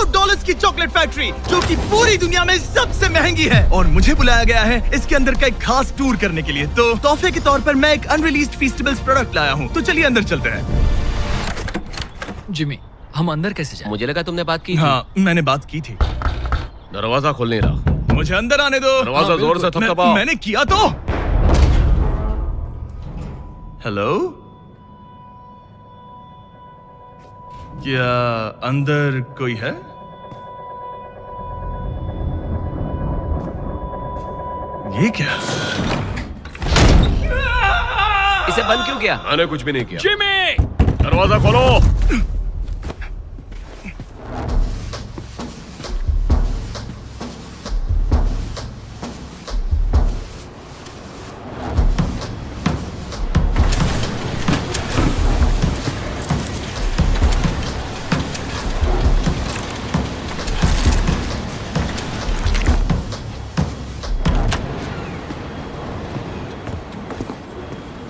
$1 की chocolate factory जो कि पूरी दुनिया में सबसे महंगी है, और मुझे बुलाया गया है इसके अंदर का एक खास टूर करने के लिए। तो तोहफे के तौर पर मैं एक अनरिलीज्ड फीस्टेबल्स प्रोडक्ट लाया हूँ। तो चलिए अंदर चलते हैं। जिमी, हम अंदर कैसे जाएं? मुझे लगा तुमने बात की थी। हाँ, मैंने बात की थी। दरवाजा खोल नहीं रहा। मुझे अंदर आने दो। दरवाजा जोर से थपथपाओ। मैंने किया तो। हेलो, क्या अंदर कोई है? ये क्या? इसे बंद क्यों किया? मैंने कुछ भी नहीं किया। जिमी! दरवाजा खोलो।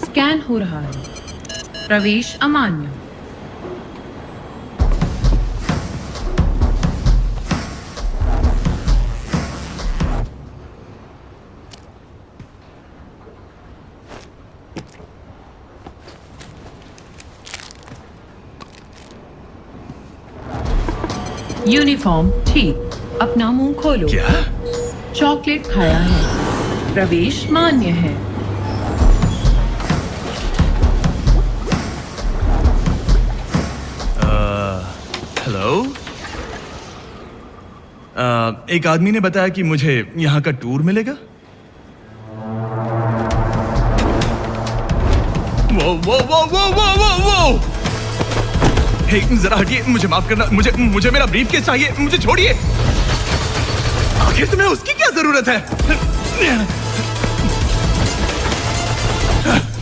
स्कैन हो रहा है। प्रवेश अमान्य। यूनिफॉर्म ठीक। अपना मुंह खोलो। क्या? चॉकलेट खाया है। प्रवेश मान्य है। हेलो, एक आदमी ने बताया कि मुझे यहाँ का टूर मिलेगा। वो वो वो वो वो वो वो हे, जरा हटिए, मुझे माफ करना। मुझे मेरा ब्रीफकेस चाहिए। मुझे छोड़िए। आखिर तुम्हें उसकी क्या जरूरत है?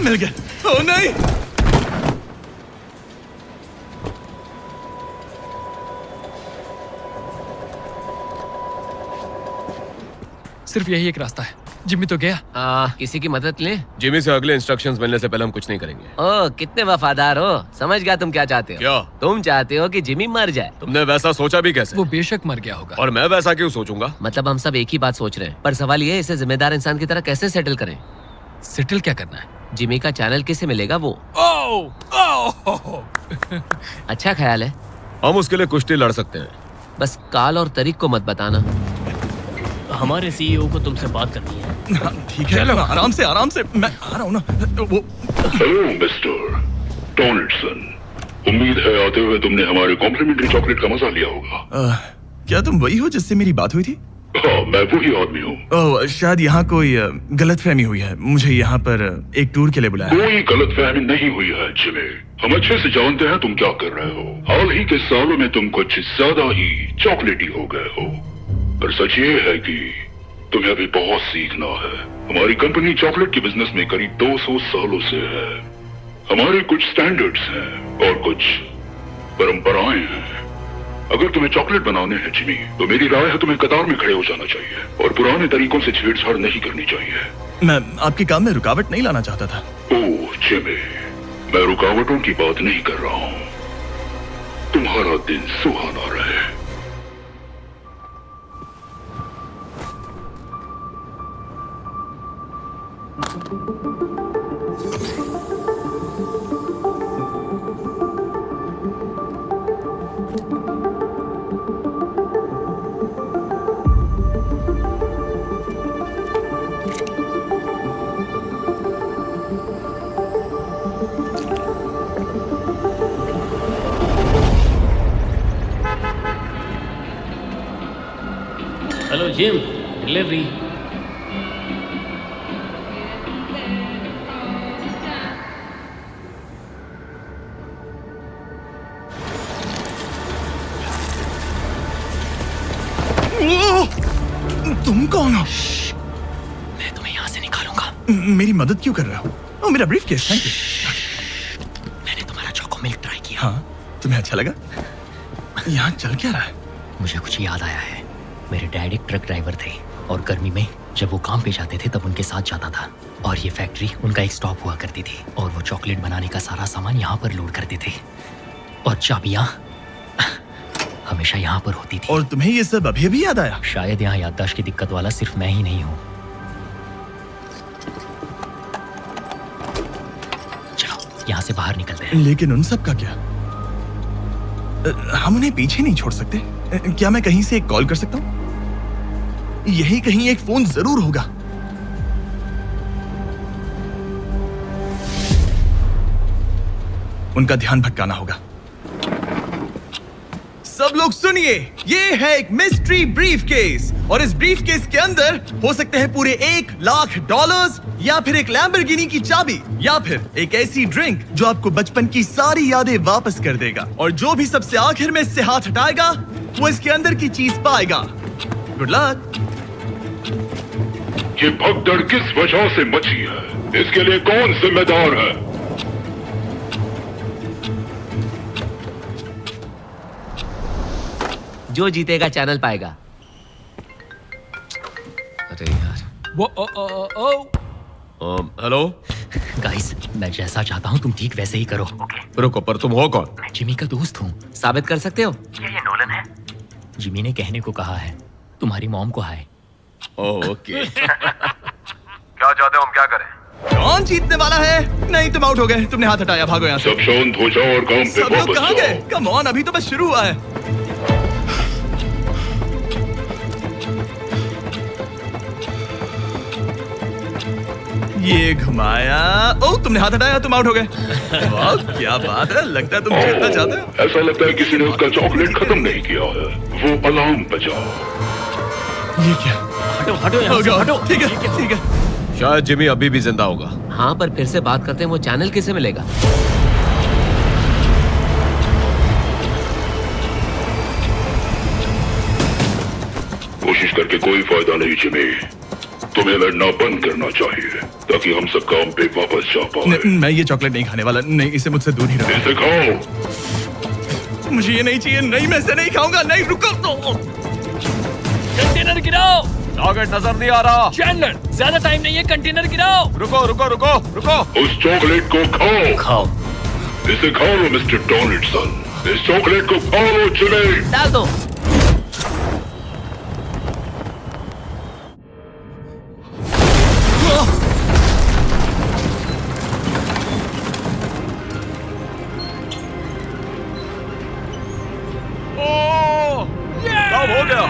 मिल गया। ओह नहीं। सिर्फ यही एक रास्ता है। जिमी तो गया। किसी की मदद लें? जिमी से अगले इंस्ट्रक्शंस मिलने से पहले हम कुछ नहीं करेंगे। ओह, कितने वफादार हो। समझ गया तुम क्या चाहते हो। क्या? तुम चाहते हो कि जिमी मर जाए। तुमने वैसा सोचा भी कैसे? वो बेशक मर गया होगा। और मैं वैसा क्यों सोचूंगा? मतलब हम सब एक ही बात सोच रहे हैं, पर सवाल ये है इसे जिम्मेदार इंसान की तरह कैसे सेटल करें। सेटल क्या करना है? जिमी का चैनल किसे मिलेगा वो? ओह! अच्छा ख्याल है। हम उसके लिए कुश्ती लड़ सकते हैं। बस काल और तारीख को मत बताना। हमारे सीईओ को तुमसे बात करनी है। हाँ, ठीक है। आराम से मैं आ रहा हूँ ना। वो हेलो मिस्टर डोनाल्डसन, उम्मीद है आते हुए तुमने हमारे कॉम्प्लीमेंट्री चॉकलेट का मजा लिया होगा। क्या तुम वही हो जिससे मेरी बात हुई थी? हाँ, मैं वही आदमी हूँ। ओह, शायद यहाँ कोई गलतफहमी हुई है। मुझे यहाँ पर एक टूर के लिए बुलाया है। कोई गलतफहमी नहीं हुई है जिमी। हम अच्छे से जानते हैं तुम क्या कर रहे हो। हाल ही के सालों में तुम कुछ ज्यादा ही चॉकलेटी हो गए हो। पर सच ये है कि तुम्हें अभी बहुत सीखना है। हमारी कंपनी चॉकलेट के बिजनेस में करीब 200 सालों से है। हमारे कुछ स्टैंडर्ड्स हैं और कुछ परंपराएं हैं। अगर तुम्हें चॉकलेट बनाने हैं जिमी, तो मेरी राय है तुम्हें कतार में खड़े हो जाना चाहिए और पुराने तरीकों से छेड़छाड़ नहीं करनी चाहिए। मैं आपके काम में रुकावट नहीं लाना चाहता था। ओह जिमी, मैं रुकावटों की बात नहीं कर रहा हूँ। तुम्हारा दिन सुहाना रहे। Hello gym, delivery. तुम कौन हो? मैं तुम्हें यहाँ से निकालूंगा। मेरी मदद क्यों कर रहे हो? ओह, मेरा ब्रीफकेस। Thank you. मैंने तुम्हारा चोको मिल्क ट्राई किया। हाँ, तुम्हें अच्छा लगा? यहाँ चल क्या रहा है? मुझे कुछ याद आया है। मेरे डैड एक ट्रक ड्राइवर थे और गर्मी में जब वो काम पे जाते थे तब उनके साथ जाता था, और ये फैक्ट्री उनका एक स्टॉप हुआ करती थी, और वो चॉकलेट बनाने का सारा सामान यहाँ पर लोड करते थे, और चाबियाँ हमें हमेशा यहाँ पर होती थी। और तुम्हें ये सब अभी भी याद आया? शायद यहाँ याददाश्त की दिक्कत वाला सिर्फ मैं ही नहीं हूँ। चलो यहाँ से बाहर निकलते हैं। लेकिन उन सब का क्या? हम उन्हें पीछे नहीं छोड़ सकते। क्या मैं कहीं से एक कॉल कर सकता हूँ? यही कहीं एक फोन जरूर होगा। उनका ध्यान भटकाना होगा। सब लोग सुनिए, ये है एक मिस्ट्री ब्रीफकेस और इस ब्रीफकेस के अंदर हो सकते हैं पूरे $1,00,000 या फिर एक लैम्बोर्गिनी की चाबी या फिर एक ऐसी ड्रिंक जो आपको बचपन की सारी यादें वापस कर देगा। और जो भी सबसे आखिर में इससे हाथ हटाएगा वो इसके अंदर की चीज पाएगा। Good luck. ये भगदड़ किस वजह से मची है? इसके लिए कौन जिम्मेदार है? जो जीतेगा चैनल पाएगा। अरे यार, हेलो। गाइस, मैं जैसा चाहता हूँ तुम ठीक वैसे ही करो। रुको, पर तुम हो कौन? मैं जिमी का दोस्त हूँ। साबित कर सकते हो? ये नोलन है। जिमी ने कहने को कहा है तुम्हारी मॉम को हाय। ओके। क्या चाहते हो हम क्या करें? कौन जीतने वाला है? नहीं, तुम आउट हो गए। तुमने हाथ हटाया, भागो यहाँ से। सब शांत हो जाओ और काम पे सब लोग वापस कहाँ गए? जाओ। कम ऑन, अभी तो बस शुरू हुआ है। ये घुमाया। ओह, तुमने हाथ हटाया, तुम आउट हो गए। वाह, क्या बात है। लगता है तुम जीतना चाहते हो। ऐसा लगता है किसी ने उसका चॉकलेट खत्म नहीं किया है। वो अलार्म बजा। ये क्या? हटो हटो यहाँ से, हटो। ठीक है, ठीक है। शायद जिमी अभी भी जिंदा होगा। हाँ, पर फिर से बात करते हैं, वो चैनल किसे मिलेगा? कोशिश करके कोई फायदा नहीं जिमी। तुम्हें लड़ना बंद करना चाहिए ताकि हम सब काम पे वापस जा पाए। मैं ये चॉकलेट नहीं खाने वाला। नहीं, इसे मुझसे दूर ही रखो। इसे खाओ। मुझे ये नहीं चाहिए। नहीं, मैं इसे नहीं खाऊंगा। नहीं, रुको तो। कंटेनर गिराओ। टारगेट नजर नहीं आ रहा। चैंडलर, ज्यादा टाइम नहीं है, कंटेनर गिराओ। रुको रुको रुको रुको। उस चॉकलेट को खाओ। खाओ। इसे खा लो मिस्टर डोनाल्डसन। इस चॉकलेट को खा लो जिमी। डाल दो। अब हो गया।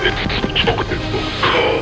इस चॉकलेट को खाओ।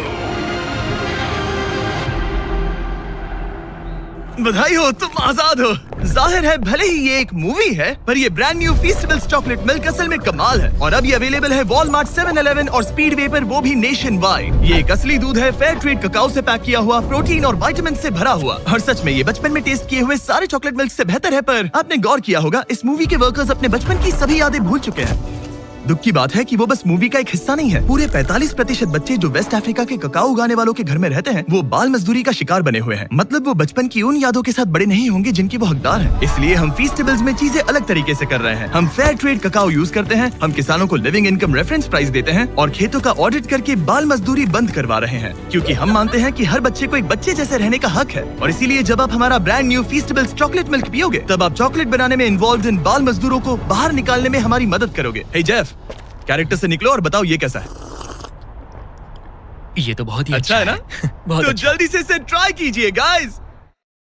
बधाई हो, तुम आजाद हो। जाहिर है भले ही ये एक मूवी है, पर ये ब्रांड न्यू फीस्टेबल्स चॉकलेट मिल्क असल में कमाल है। और अब ये अवेलेबल है वॉलमार्ट, 7-Eleven और स्पीडवे पर, वो भी नेशन वाइड। ये एक असली दूध है, फेयर ट्रेड ककाओ से पैक किया हुआ, प्रोटीन और विटामिन से भरा हुआ। और सच में ये बचपन में टेस्ट किए हुए सारे चॉकलेट मिल्क से बेहतर है। पर आपने गौर किया होगा, इस मूवी के वर्कर्स अपने बचपन की सभी यादें भूल चुके हैं। दुख की बात है कि वो बस मूवी का एक हिस्सा नहीं है। पूरे 45% बच्चे जो वेस्ट अफ्रीका के ककाओ उगाने वालों के घर में रहते हैं, वो बाल मजदूरी का शिकार बने हुए हैं। मतलब वो बचपन की उन यादों के साथ बड़े नहीं होंगे जिनकी वो हकदार हैं। इसलिए हम फीस्टेबल्स में चीजें अलग तरीके से कर रहे हैं। हम फेयर ट्रेड ककाओ यूज करते हैं, हम किसानों को लिविंग इनकम रेफरेंस प्राइस देते हैं और खेतों का ऑडिट करके बाल मजदूरी बंद करवा रहे हैं। क्योंकि हम मानते हैं कि हर बच्चे को एक बच्चे जैसे रहने का हक है। और इसीलिए जब आप हमारा ब्रांड न्यू फीस्टेबल्स चॉकलेट मिल्क पियोगे, तब आप चॉकलेट बनाने में इन्वॉल्व इन बाल मजदूरों को बाहर निकालने में हमारी मदद करोगे। हे जेफ, कैरेक्टर से निकलो और बताओ ये कैसा है। ये तो बहुत ही अच्छा है ना? बहुत तो अच्छा। जल्दी से इसे ट्राई कीजिए गाइस।